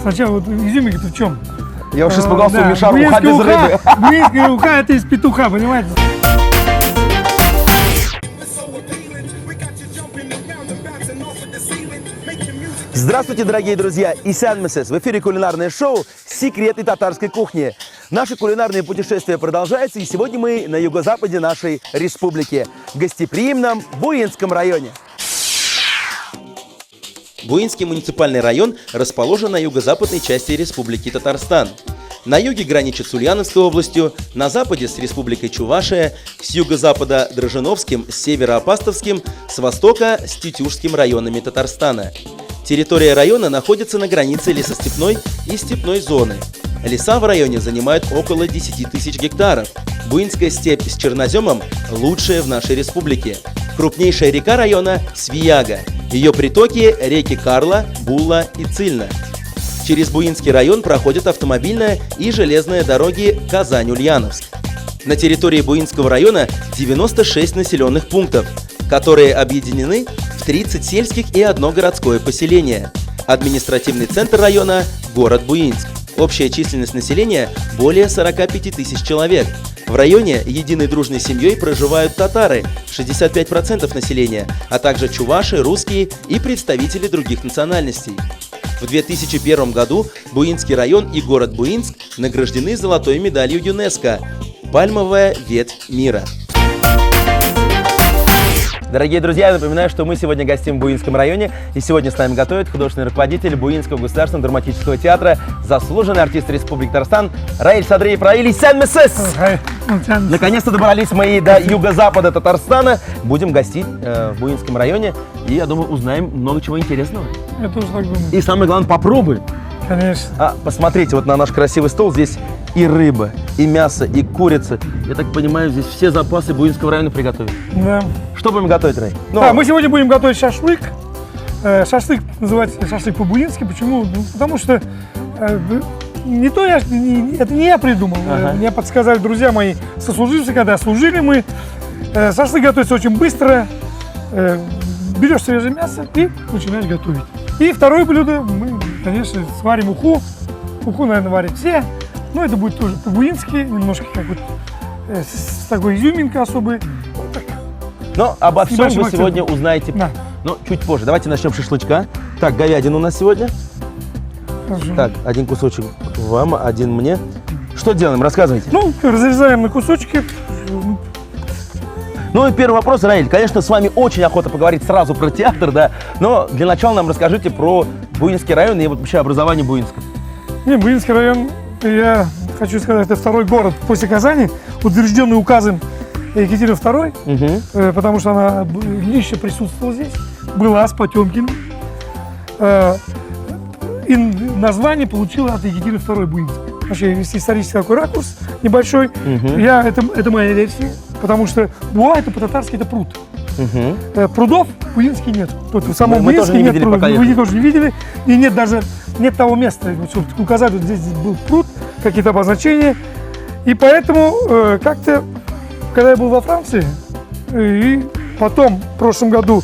Сначала вот изюминка-то в чем? Я уж испугался, у Мишара уха буинская без рыбы. Буинская уха это из петуха, понимаете? Здравствуйте, дорогие друзья! Исян Месес. В эфире кулинарное шоу «Секреты татарской кухни». Наши кулинарные путешествия продолжаются, и сегодня мы на юго-западе нашей республики, в гостеприимном Буинском районе. Буинский муниципальный район расположен на юго-западной части Республики Татарстан. На юге граничит с Ульяновской областью, на западе с Республикой Чувашия, с юго-запада Дрожжиновским, с севера Апастовским, с востока с Тютюжским районами Татарстана. Территория района находится на границе лесостепной и степной зоны. Леса в районе занимают около 10 тысяч гектаров. Буинская степь с черноземом лучшая в нашей республике. Крупнейшая река района – Свияга. Ее притоки – реки Карла, Булла и Цильна. Через Буинский район проходят автомобильная и железная дороги Казань-Ульяновск. На территории Буинского района 96 населенных пунктов, которые объединены в 30 сельских и одно городское поселение. Административный центр района – город Буинск. Общая численность населения – более 45 тысяч человек. В районе единой дружной семьей проживают татары – 65% населения, а также чуваши, русские и представители других национальностей. В 2001 году Буинский район и город Буинск награждены золотой медалью ЮНЕСКО «Пальмовая ветвь мира». Дорогие друзья, я напоминаю, что мы сегодня гостим в Буинском районе, и сегодня с нами готовит художественный руководитель Буинского государственного драматического театра, заслуженный артист Республики Татарстан Раиль Садриев. Раиль, Исян Месес! Наконец-то добрались мы до юго-запада Татарстана. Будем гостить в Буинском районе, и, я думаю, узнаем много чего интересного. Я тоже так думаю. И самое главное, попробуем. Конечно. Посмотрите, вот на наш красивый стол здесь и рыба, и мясо, и курица. Я так понимаю, здесь все запасы Буинского района приготовили. Да. Что будем готовить, Рай? Да, мы сегодня будем готовить шашлык. Шашлык называется шашлык по-буински. Почему? Ну, потому что не то это не я придумал. Мне подсказали друзья мои сослуживцы, когда служили мы. Шашлык готовится очень быстро. Берешь свежее мясо и начинаешь готовить. И второе блюдо мы, конечно, сварим уху. Уху, наверное, варят все. Но это будет тоже по-буински, немножко как вот с такой изюминкой особой. Вот так. Но обо всем вы сегодня узнаете, да, но чуть позже. Давайте начнем с шашлычка. Так, говядина у нас сегодня. Хорошо. Так, один кусочек вам, один мне. Что делаем? Рассказывайте. Ну, разрезаем на кусочки. Ну и первый вопрос, Раиль. Конечно, с вами очень охота поговорить сразу про театр, да. Но для начала нам расскажите про Буинский район и вообще образование Буинска. Буинский район, я хочу сказать, это второй город после Казани, утвержденный указом Екатерины II, потому что она лично присутствовала здесь, была с Потемкиным. И название получила от Екатерины II Буинск. Вообще, исторический такой ракурс небольшой. Это моя версия, потому что Буа это по-татарски это пруд. Прудов в Буинске нет. Тут в самом Буинске нет прудов. Вы тоже не видели. И нет того места, чтобы указать, вот здесь был пруд, какие-то обозначения. И поэтому как-то, когда я был во Франции, и потом в прошлом году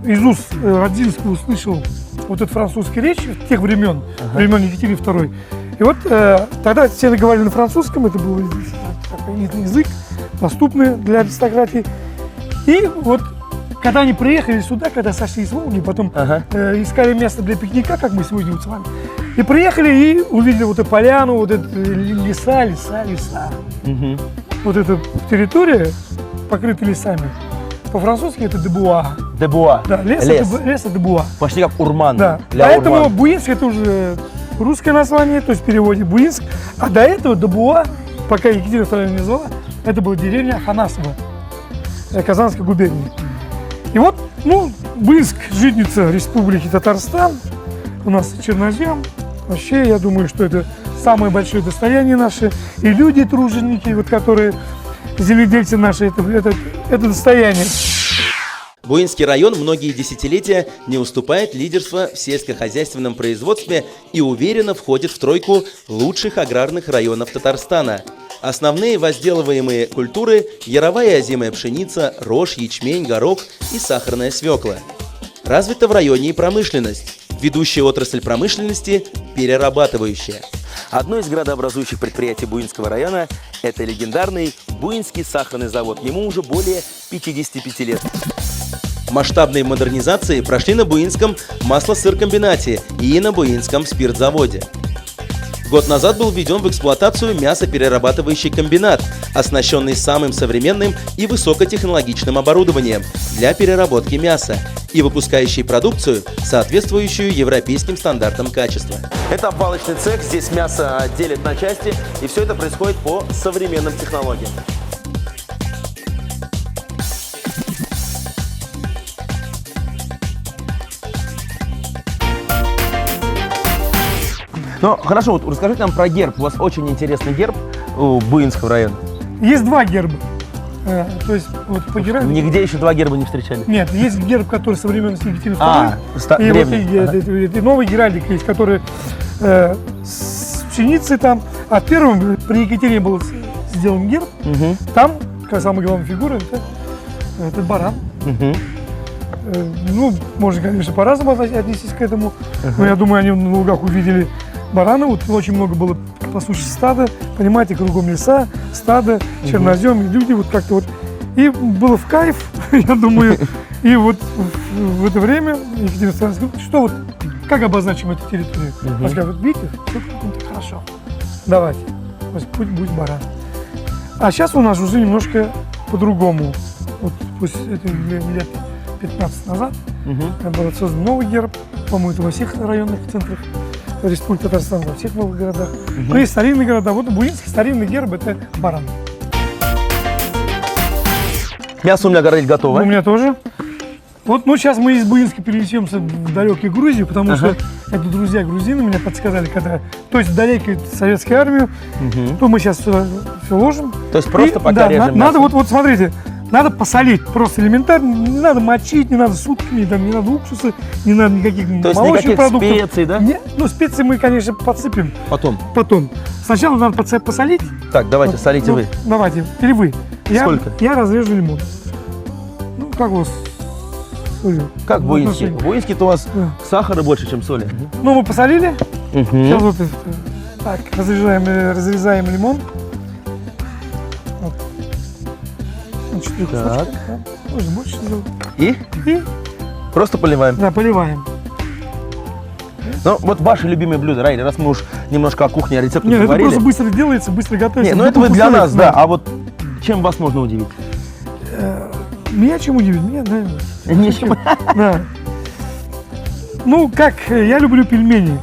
из уст Родзинского услышал вот эту французскую речь тех времен, времен Екатерины II. И вот тогда все говорили на французском, это был такой язык, доступный для аристократии. И вот когда они приехали сюда, когда сошли с Волги, потом искали место для пикника, как мы сегодня вот с вами, и приехали и увидели вот эту поляну, вот это леса. Вот эта территория покрыта лесами. По-французски это дебуа. Дебуа. Да, лес. Это дебуа. Почти как урман. Да. Поэтому Буинск это уже русское название, то есть в переводе Буинск. А до этого дебуа, пока Екатерина II не назвала, это была деревня Афанасова, Казанской губернии. И вот, Буинск, житница Республики Татарстан, у нас чернозем. Вообще, я думаю, что это самое большое достояние наше. И люди, труженики, вот, которые земледельцы наши, это достояние. Буинский район многие десятилетия не уступает лидерства в сельскохозяйственном производстве и уверенно входит в тройку лучших аграрных районов Татарстана. Основные возделываемые культуры – яровая и озимая пшеница, рожь, ячмень, горох и сахарная свекла. Развита в районе и промышленность. Ведущая отрасль промышленности – перерабатывающая. Одно из градообразующих предприятий Буинского района – это легендарный Буинский сахарный завод. Ему уже более 55 лет. Масштабные модернизации прошли на Буинском масло-сыркомбинате и на Буинском спиртзаводе. Год назад был введен в эксплуатацию мясоперерабатывающий комбинат, оснащенный самым современным и высокотехнологичным оборудованием для переработки мяса и выпускающий продукцию, соответствующую европейским стандартам качества. Это обвалочный цех, здесь мясо делят на части, и все это происходит по современным технологиям. Ну, хорошо, вот расскажите нам про герб. У вас очень интересный герб у Буинского района. Есть два герба. То есть вот по гербу... Нигде еще два герба не встречали. Нет, есть герб, который современный Екатерины II. И, древний. и новый геральдик есть, который с пшеницей там. А первым при Екатерине был сделан герб. Там, как самая главная фигура, это баран. Ну, можно, конечно, по-разному отнестись к этому. Но я думаю, они на лугах увидели барана. Вот очень много было пасущих стада. Понимаете, кругом леса, стадо, чернозем. И люди вот как-то вот... И было в кайф, я думаю. И вот в это время Екатерина сказала, что вот, как обозначим эту территорию? Она сказала, вот видите, все хорошо. Давайте, пусть будет баран. А сейчас у нас уже немножко по-другому. Вот пусть это лет 15 назад был создан новый герб, по-моему, это во всех районных центрах Республики Татарстан, во всех новых городах. Но есть старинные города. Вот Буинский старинный герб – это баран. Мясо у меня горель готово. У меня тоже. Вот, ну, сейчас мы из Буинска перенесемся в далекую Грузию, потому что это друзья грузины меня подсказали, когда, то есть в далекую советскую армию, то мы сейчас все ложим. То есть просто пока да, режем надо вот смотрите, надо посолить, просто элементарно, не надо мочить, не надо сутками, там, не надо уксуса, не надо никаких молочных продуктов. Специй, да? Ну, специи мы, конечно, подсыпем. Потом. Сначала надо посолить. Так, давайте, солите вы. Давайте, или вы. Сколько? Я разрежу лимон. Ну, как у вас? Как Буинский? Буинский-то у вас сахара больше, чем соли. Ну, мы посолили. Сейчас вот это. Так, разрезаем лимон. Вот. 4 кусочка. Да. Можно больше сделать. И? Просто поливаем. Да, поливаем. Ну, вот ваши любимые блюда, Райли, раз мы уж немножко о кухне, о рецептах говорили. говорили. Это просто быстро делается, быстро готовится. Не, ну это вы для нас, да. А вот чем вас можно удивить? Меня чем удивить? Меня, наверное. Ничем. Да. Ну, как, я люблю пельмени.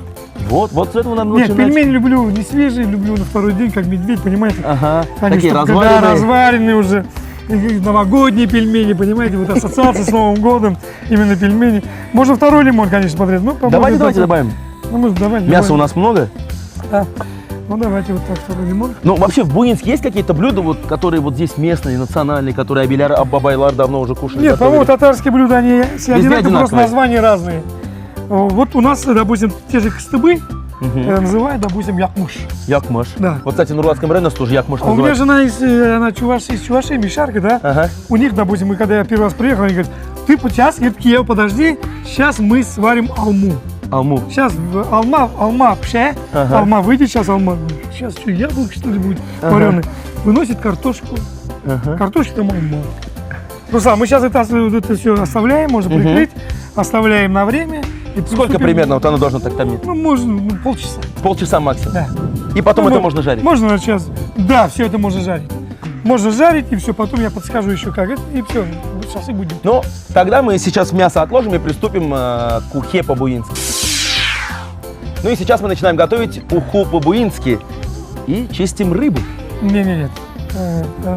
Вот с этого надо начинать. Нет, пельмени люблю не свежие, люблю на второй день, как медведь, понимаете? Ага, они такие разваренные. Да, разваренные уже. Новогодние пельмени, понимаете, вот ассоциация с Новым годом, именно пельмени. Можно второй лимон, конечно, смотреть. Ну, давайте добавим. Ну, может, давайте. Мяса у нас много? Да. Ну, давайте вот так, второй лимон. Ну, вообще, в Буинске есть какие-то блюда, вот, которые вот здесь местные, национальные, которые Абабайлар давно уже кушали? Нет, по-моему, татарские блюда, они все одинаковые, просто названия разные. Вот у нас, допустим, те же кыстыбы называют, допустим, якмыш. Якмыш. Да. Вот, кстати, на Нурлатском районе тоже якмыш называют. У меня жена из Чувашии, Мишарка, да? Ага. У них, допустим, когда я первый раз приехал, они говорят, ты сейчас, Киев, подожди, сейчас мы сварим алму. Сейчас алма пше, алма выйдет, сейчас алма. Сейчас что, яблоко, что ли, будет вареное. Выносит картошку. Картошка там алма. Ну, мы сейчас это все оставляем, можно прикрыть, оставляем на время. Сколько примерно вот оно должно так томить? Ну, можно полчаса. Полчаса максимум? Да. И потом это можно жарить? Можно сейчас. Да, все это можно жарить. Можно жарить, и все, потом я подскажу еще как это, и все, сейчас и будем. Ну, тогда мы сейчас мясо отложим и приступим к ухе по-буински. Ну и сейчас мы начинаем готовить уху по-буински и чистим рыбу. Нет.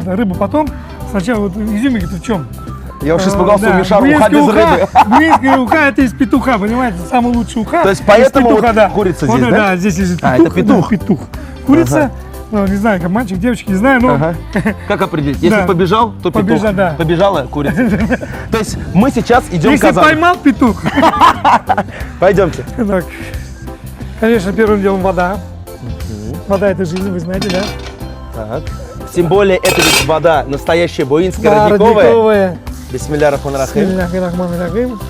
Рыбу потом. Сначала вот изюминка-то в чем? Я уж испугался, у Мишара уха без рыбы. Буинская уха – это из петуха, понимаете? Самая лучшая уха. То есть поэтому петуха, вот курица здесь, вот, да? Да, здесь лежит петух. Это петух. Да, петух. Курица, ну, не знаю, как мальчик, девочка, не знаю, но… Как определить? Если побежал, то петух. Да. Побежала курица. То есть мы сейчас идем к казану. Если поймал петух. Пойдемте. Так, конечно, первым делом вода. Вода – это жизнь, вы знаете, да? Так. Тем более, это ведь вода настоящая буинская, родниковая. Бисмилля рахман рахим.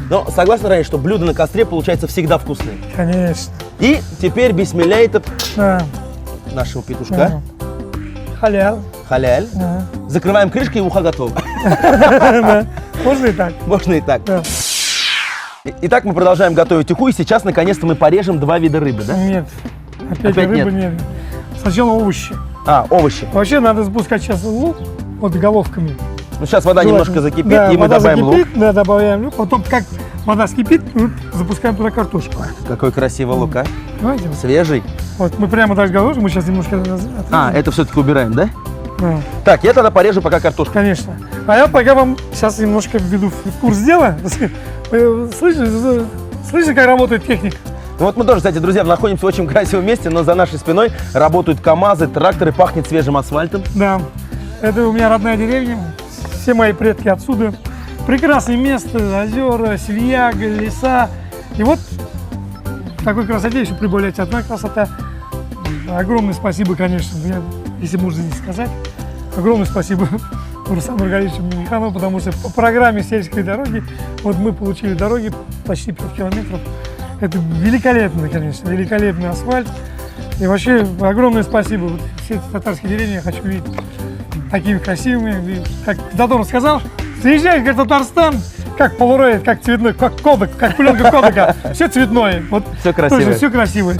Но согласен, Раиль, что блюдо на костре получается всегда вкусное. Конечно. И теперь бисмилля это Да. нашего петушка. Да. Халял. Халяль. Да. Закрываем крышкой, и уха готова. Да. Можно и так. Можно и так. Да. Итак, мы продолжаем готовить уху, и сейчас наконец-то мы порежем 2 вида рыбы, да? Нет. Опять Опять рыбы нет. Сначала овощи. Овощи. Вообще надо запускать сейчас лук вот головками. Ну, сейчас вода немножко закипит, Да, и мы вода добавим закипит, лук. Да, добавляем лук. Потом, как вода скипит, мы запускаем туда картошку. Какой красивый лук, а? Понимаете? Свежий. Вот мы прямо так готовим, мы сейчас немножко отрежем. Это все-таки убираем, да? Да, Так, я тогда порежу пока картошку. конечно. А я пока вам сейчас немножко введу в курс дела. Вы слышите, как работает техника? Ну вот мы тоже, кстати, друзья, находимся в очень красивом месте, но за нашей спиной работают КАМАЗы, тракторы, пахнет свежим асфальтом. Да, это у меня родная деревня, все мои предки отсюда. Прекрасное место, озера, свияга, леса. И вот в такой красоте еще прибавляется одна красота. Огромное спасибо, конечно, если можно здесь сказать. Огромное спасибо Рустаму Маргариевичу Миниханову, потому что по программе сельской дороги вот мы получили дороги почти 5 километров. Это великолепно, конечно, великолепный асфальт. И вообще огромное спасибо. Вот все эти татарские деревни я хочу видеть такими красивыми. И, как Дадон сказал, заезжай в Татарстан, как полуроид, как цветной, как кодек, как пленка кодека. Все цветное. Вот, Все красивое. Все красивое.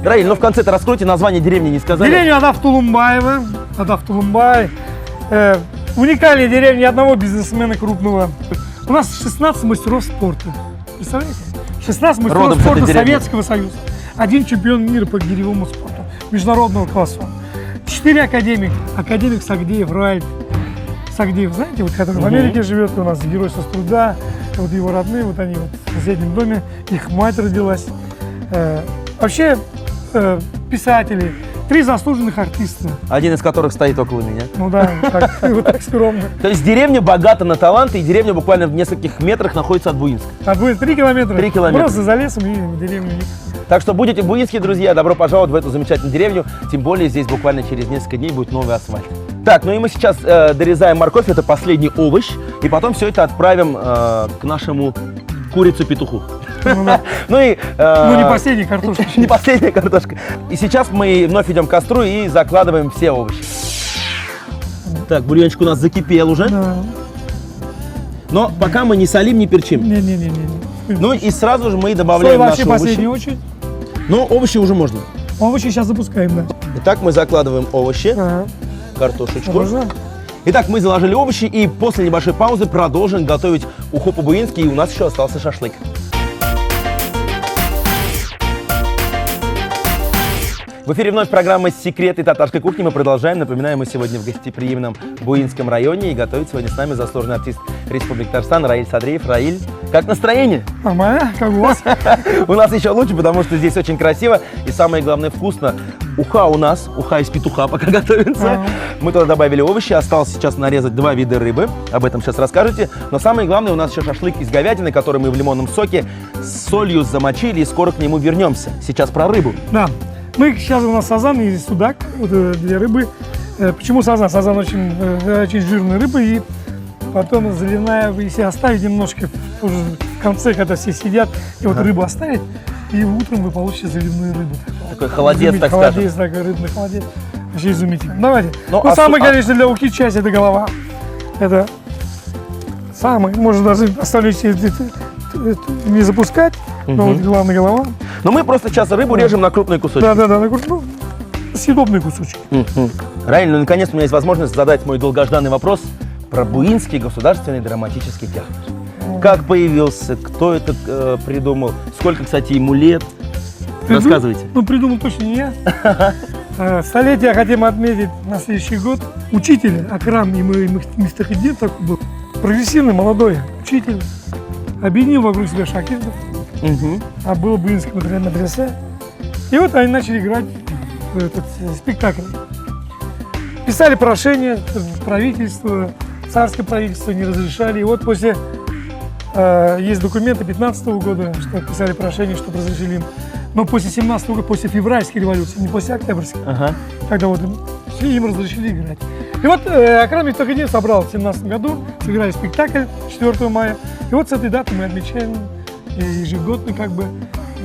Раиль, ну в конце-то раскройте, название деревни не сказали. Деревня Адаф-Тулумбаева. Адаф-Тулумбай. Уникальная деревня одного бизнесмена крупного. У нас 16 мастеров спорта. Представляете? 16 мастеров Родом с этой спорта деревни. Советского Союза. 1 чемпион мира по гиревому спорту. Международного класса. 4 академика. Академик Сагдеев, Раиль Сагдеев, знаете, вот, который в Америке живет, у нас геройство труда. Вот его родные, вот они вот в соседнем доме. Их мать родилась. Вообще, писатели, 3 заслуженных артиста. Один из которых стоит около меня. Ну да, вот так скромно. То есть деревня богата на таланты, и деревня буквально в нескольких метрах находится от Буинска. А будет 3 километра. 3 километра. Просто за лесом и в деревню. Так что будете в Буинске, друзья, добро пожаловать в эту замечательную деревню. Тем более здесь буквально через несколько дней будет новый асфальт. Так, ну и мы сейчас дорезаем морковь, это последний овощ. И потом все это отправим к нашему курицу-петуху. Ну и... Ну не последняя картошка. Не последняя картошка. И сейчас мы вновь идем к костру и закладываем все овощи. Так, бульончик у нас закипел уже. Да. Но пока мы не солим, не перчим. Не-не-не. Ну и сразу же мы Соль добавляем вообще наши в последнюю овощи. очередь. Но овощи уже можно. Овощи сейчас запускаем, да. Итак, мы закладываем овощи, Ага. картошечку. Можно? Итак, мы заложили овощи и после небольшой паузы продолжим готовить уху по-буински. И у нас еще остался шашлык. В эфире вновь программа «Секреты татарской кухни». Мы продолжаем. Напоминаю, мы сегодня в гостеприимном Буинском районе. И готовит сегодня с нами заслуженный артист Республики Татарстан Раиль Садриев. Раиль, как настроение? Нормально, как у вас? У нас еще лучше, потому что здесь очень красиво и самое главное вкусно. Уха у нас, уха из петуха пока готовится. Ага. Мы туда добавили овощи, осталось сейчас нарезать 2 вида рыбы. Об этом сейчас расскажете. Но самое главное, у нас еще шашлык из говядины, который мы в лимонном соке с солью замочили, и скоро к нему вернемся. Сейчас про рыбу. Да. Мы сейчас у нас сазан и судак, вот 2 рыбы. Почему сазан? Сазан очень жирная рыба, и потом заливная, если оставить немножко уже в конце, когда все сидят, и вот рыбу оставить, и утром вы получите заливную рыбу. Такой холодец, так скажем. Холодец, такой рыбный холодец. Вообще изумительно. Давайте. Ну, Ну, самый, конечно, для ухи часть — это голова. Это самый, можно даже оставить не запускать, но вот главная голова. Но мы просто сейчас рыбу режем на крупные кусочки. Да, ну, съедобные кусочки. Раиль, ну наконец у меня есть возможность задать мой долгожданный вопрос про Буинский государственный драматический театр. Как появился, кто это придумал, сколько, кстати, ему лет? Рассказывайте. Ну, придумал точно не я. Столетие хотим отметить на следующий год. Учитель Акрам Мифтахиддин такой был. Прогрессивный, молодой учитель. Объединил вокруг себя шахидов. А было Буинское медресе. И вот они начали играть в этот спектакль. Писали прошение правительству, царское правительство не разрешали. И вот после, есть документы 15 года, что писали прошение, чтобы разрешили им но после 17 года, после февральской революции, не после октябрьской, когда вот им разрешили играть. И вот Акрамик Тахидин собрал в 17 году, сыграли спектакль 4 мая, и вот с этой даты мы отмечаем ежегодно как бы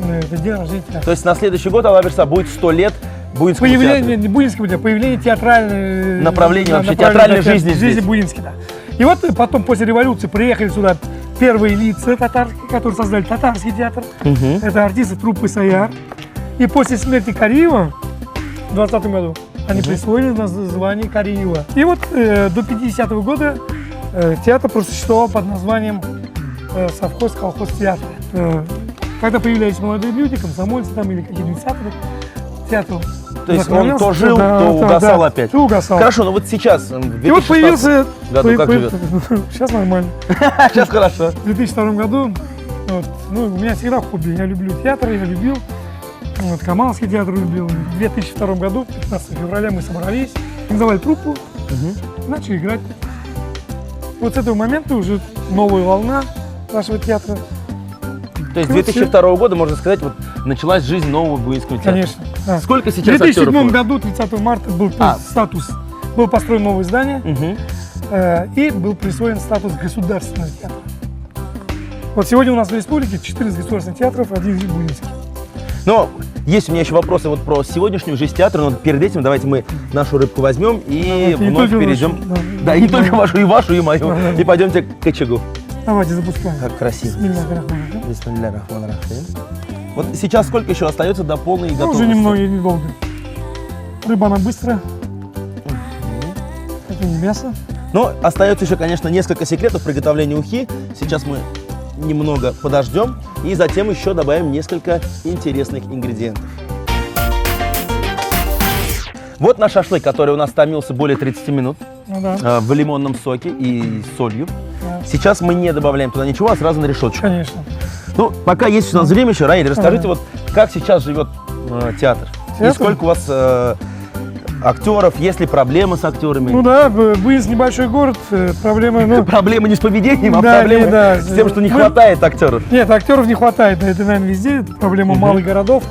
это день рождения театра. То есть на следующий год, Алла Берса, будет 100 лет Буинскому появление, не Буинского театра, появление театральной... Направления вообще, театральной жизни здесь. Буинский, да. И вот потом, после революции, приехали сюда первые лица татарские, которые создали татарский театр. Это артисты труппы «Саяр». И после смерти Кариева в 20 году они присвоили название Кариева. И вот до 50-го года театр просуществовал под названием совхоз, колхоз театра. Когда появлялись молодые люди, комсомольцы там или какие-то инициаторы, театр. То есть он то жил, то угасал опять. То угасал. Хорошо, но вот сейчас, в 2016 и вот появился, году, как живет? Сейчас нормально. Сейчас хорошо. В 2002 году, вот, ну, у меня всегда хобби, я люблю театр, я любил, вот, Камалский театр любил. В 2002 году, 15 февраля, мы собрались, организовали труппу, начали играть. Вот с этого момента уже новая волна нашего театра. То есть с 2002 года, можно сказать, вот началась жизнь нового Буинского театра. Конечно. Да. Сколько сейчас В 2007 актеров? году, 30 марта, был статус, был построен новое здание и был присвоен статус государственного театра. Вот сегодня у нас в республике 14 государственных театров, один из них Буинский. Но есть у меня еще вопросы вот про сегодняшнюю жизнь театра, но перед этим давайте мы нашу рыбку возьмем и вновь перейдем. Да, и не только вашу, и вашу, и мою. И пойдемте к очагу. Давайте запускаем. Как красиво. Бисмиллахир-рахманир-рахим. Бисмиллахир-рахманир-рахим. Вот сейчас сколько еще остается до полной готовности? Уже немного, недолго. Рыба, она быстро. Это не мясо. Но остается еще, конечно, несколько секретов приготовления ухи. Сейчас мы немного подождем и затем еще добавим несколько интересных ингредиентов. Вот наш шашлык, который у нас томился более 30 минут в лимонном соке и солью. Сейчас мы не добавляем туда ничего, а сразу на решеточку. Конечно. Ну, пока есть у нас время еще, Раиль, расскажите, вот как сейчас живет театр? И сколько у вас актеров, есть ли проблемы с актерами? Ну да, Буинск небольшой город, проблемы... Ну, проблемы не с поведением, а да, проблемы с тем, что не хватает актеров. Нет, актеров не хватает, это, наверное, везде, это проблема малых городов,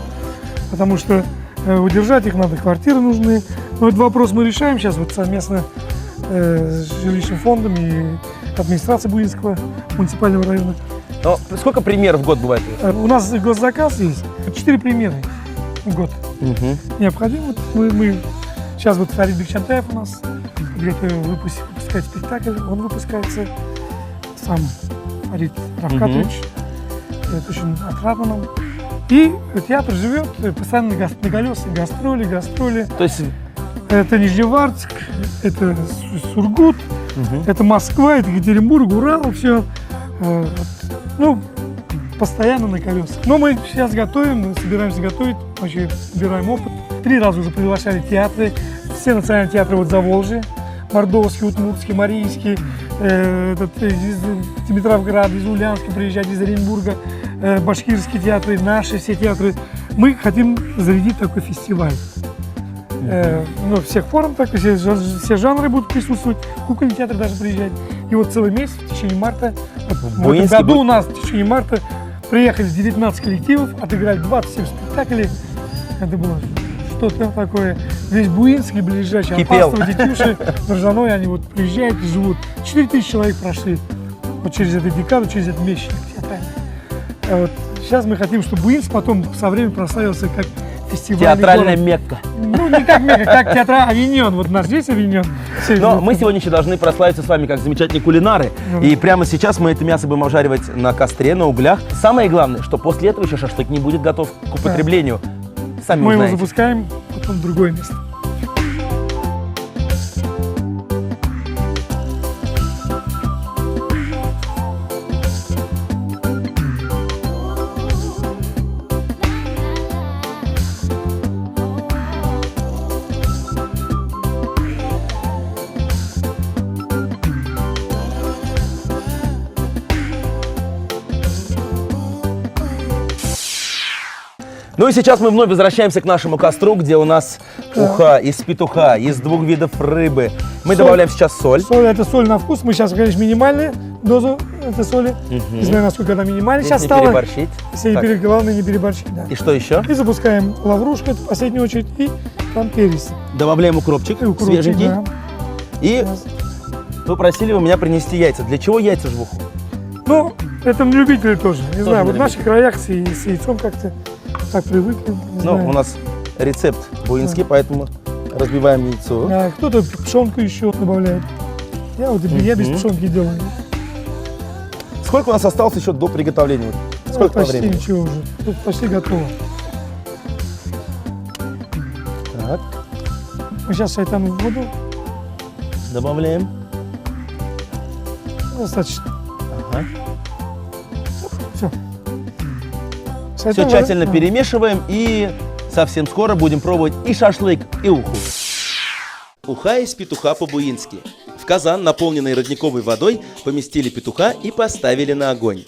потому что удержать их надо, квартиры нужны. Но этот вопрос мы решаем сейчас вот совместно с жилищным фондом и администрацией Буинского муниципального района. Но сколько премьер в год бывает? У нас госзаказ есть, 4 премьеры в год. Необходимо. Мы сейчас вот Фарид Бекчантаев у нас готовим выпускать спектакль. Он выпускается сам, Фарид Равкатович. Это очень отрадно нам. И театр живет постоянно на колесах, гастроли. То есть это Нижневартовск, это Сургут, это Москва, это Екатеринбург, Урал, все. Ну, постоянно на колесах. Но мы сейчас готовим, собираемся готовить, вообще собираем опыт. 3 раза уже приглашали театры, все национальные театры вот Заволжья, Мордовский, Удмуртский, Марийский, из Димитровграда, из Ульяновска приезжать, из Оренбурга, башкирские театры, наши все театры. Мы хотим зарядить такой фестиваль. Ну, всех форм, так, все жанры будут присутствовать, кукольный театр даже приезжать. И вот целый месяц, в течение марта, в этом году у нас в течение марта приехали 19 коллективов, отыграли 27 спектаклей. Это было что-то такое. Здесь Буинский, ближайший, Апастово, Детюши, Нарзаной, они вот приезжают и живут. 4000 человек прошли вот через эту декаду, через этот месячник театральный. А вот сейчас мы хотим, чтобы Буинск потом со временем прославился как фестивальный театральная город. Мекка. Ну, не как Мекка, как театр Авиньон. Вот наш здесь Авиньон. Но мы сегодня еще должны прославиться с вами как замечательные кулинары. И прямо сейчас мы это мясо будем обжаривать на костре, на углях. Самое главное, что после этого еще шашлык не будет готов к употреблению. Сами мы узнаете. его запускаем, потом в другое место. Ну и сейчас мы вновь возвращаемся к нашему костру, где у нас уха из петуха, из 2 видов рыбы, Мы добавляем сейчас соль. Соль, это соль на вкус. Мы сейчас, конечно, минимальную дозу этой соли. Не знаю, насколько она минимальная сейчас Не стала. переборщить. Если главное не переборщить. Да. И что еще? И запускаем лаврушку, это в последнюю очередь, и там перец. Добавляем укропчик, И укропчик, свеженький. да. И вы просили у меня принести яйца. Для чего яйца в уху? Ну, это любители тоже. Не знаю, на вот в наших краях с яйцом как-то так привыкли. Не Ну, знаю. у нас рецепт буинский, поэтому разбиваем яйцо. Да, кто-то пшенку еще добавляет. Я вот я без пшенки делаю. Сколько у нас осталось еще до приготовления? Сколько по почти времени? ничего уже. Тут почти готово. Так, Мы сейчас шайтан в воду. добавляем. Достаточно. Ага. Все. Все тщательно перемешиваем и совсем скоро будем пробовать и шашлык, и уху. Уха из петуха по-буински. В казан, наполненный родниковой водой, поместили петуха и поставили на огонь.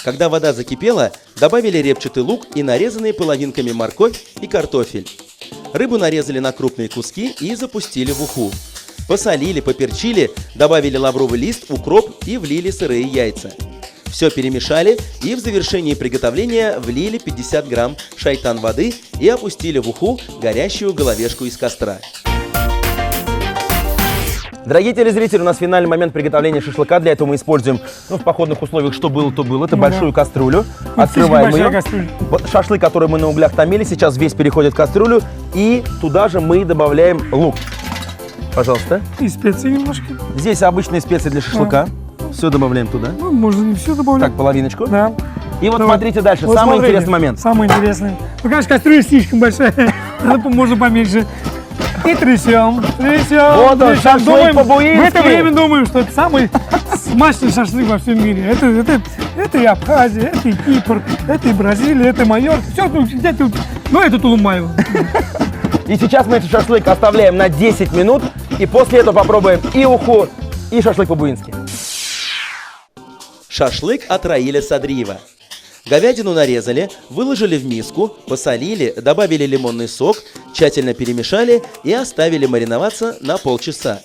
Когда вода закипела, добавили репчатый лук и нарезанные половинками морковь и картофель. Рыбу нарезали на крупные куски и запустили в уху. Посолили, поперчили, добавили лавровый лист, укроп и влили сырые яйца. Все перемешали и в завершении приготовления влили 50 грамм шайтан воды и опустили в уху горящую головешку из костра. Дорогие телезрители, у нас финальный момент приготовления шашлыка. Для этого мы используем, в походных условиях, что было, то было. Это большую кастрюлю. Открываем ее. Вот шашлык, который мы на углях томили, сейчас весь переходит в кастрюлю. И туда же мы добавляем лук. Пожалуйста. И специи немножко. Здесь обычные специи для шашлыка. Все добавляем туда. Ну, можно не все добавлять. Так, половиночку. Да. И вот Давай. смотрите дальше. Вот Самый смотрите. интересный момент. Самый интересный. Ну, конечно, кастрюля слишком большая. Можно поменьше. И трясем. Вот он, шашлык по-буински. В это время думаем, что это самый смачный шашлык во всем мире. Это и Абхазия, это и Кипр, это и Бразилия, это Майорка. Все, ну это Тулумаево. И сейчас мы этот шашлык оставляем на 10 минут. И после этого попробуем и уху, и шашлык по-буински. Шашлык от Раиля Садриева. Говядину нарезали, выложили в миску, посолили, добавили лимонный сок, тщательно перемешали и оставили мариноваться на полчаса.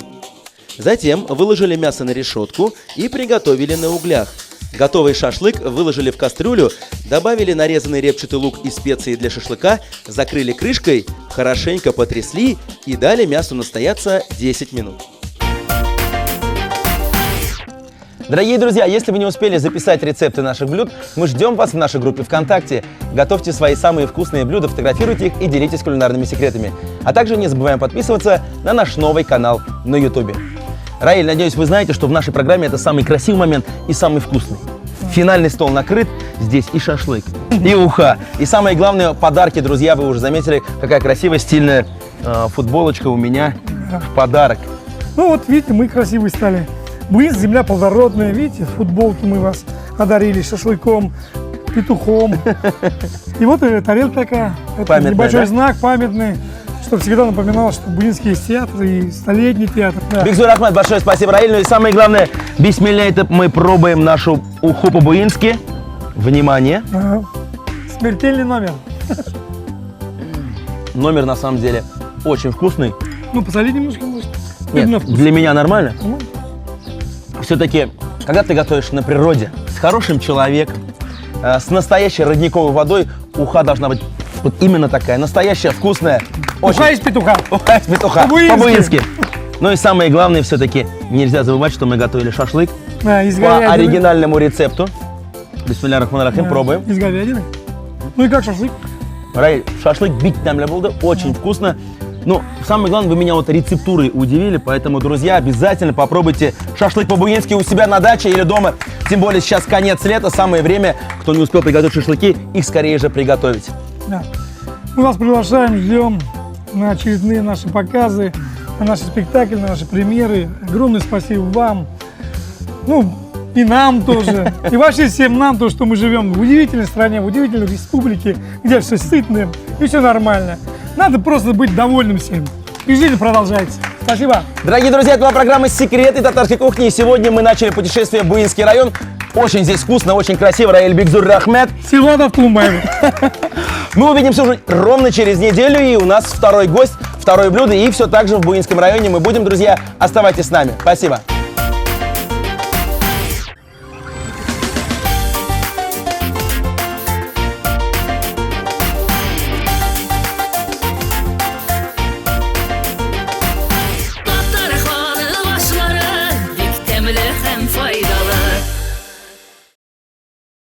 Затем выложили мясо на решетку и приготовили на углях. Готовый шашлык выложили в кастрюлю, добавили нарезанный репчатый лук и специи для шашлыка, закрыли крышкой, хорошенько потрясли и дали мясу настояться 10 минут. Дорогие друзья, если вы не успели записать рецепты наших блюд, мы ждем вас в нашей группе ВКонтакте. Готовьте свои самые вкусные блюда, фотографируйте их и делитесь кулинарными секретами. А также не забываем подписываться на наш новый канал на YouTube. Раиль, надеюсь, вы знаете, что в нашей программе это самый красивый момент и самый вкусный. Финальный стол накрыт, здесь и шашлык, и уха. И самое главное, подарки, друзья, вы уже заметили, какая красивая, стильная футболочка у меня в подарок. Ну вот, видите, мы красивые стали. Буинск, земля плодородная, видите, футболки мы вас одарили шашлыком, петухом. И вот тарелка такая, это Памятная, небольшой да? знак памятный, чтобы всегда напоминал, что в Буинске есть театр и столетний театр. Да. Бигзур Ахмед, большое спасибо, Раиль. Ну и самое главное, бисмилля, это мы пробуем нашу уху по-буински. Внимание. Ага. Смертельный номер. Номер на самом деле очень вкусный. Ну, посолить немножко, может. Нет, На вкус. для меня нормально. Ну, Все-таки, когда ты готовишь на природе, с хорошим человеком, с настоящей родниковой водой, уха должна быть вот именно такая, настоящая, вкусная. Уха из петуха. Уха из петуха, По-буински. по-буински. Ну и самое главное, все-таки нельзя забывать, что мы готовили шашлык Из по говядины. оригинальному рецепту. Бисмилля рахман рахим, пробуем. Из говядины. Ну и как шашлык? Раиль, шашлык бить там булды, очень вкусно. Ну, самое главное, вы меня вот рецептурой удивили, поэтому, друзья, обязательно попробуйте шашлык по-буински у себя на даче или дома. Тем более сейчас конец лета, самое время, кто не успел приготовить шашлыки, их скорее же приготовить. Да. Мы вас приглашаем, ждем на очередные наши показы, на наши спектакли, на наши премьеры. Огромное спасибо вам, ну и нам тоже, и вообще всем нам, то, что мы живем в удивительной стране, в удивительной республике, где все сытно и все нормально. Надо просто быть довольным всем. И жизнь продолжается. Спасибо. Дорогие друзья, это была программа «Секреты татарской кухни». И сегодня мы начали путешествие в Буинский район. Очень здесь вкусно, очень красиво. Раиль, Бигзур Ахмед. Силуанов Тулумаева. Мы увидимся уже ровно через неделю. И у нас второй гость второе блюдо, и все так же в Буинском районе мы будем, друзья. Оставайтесь с нами. Спасибо.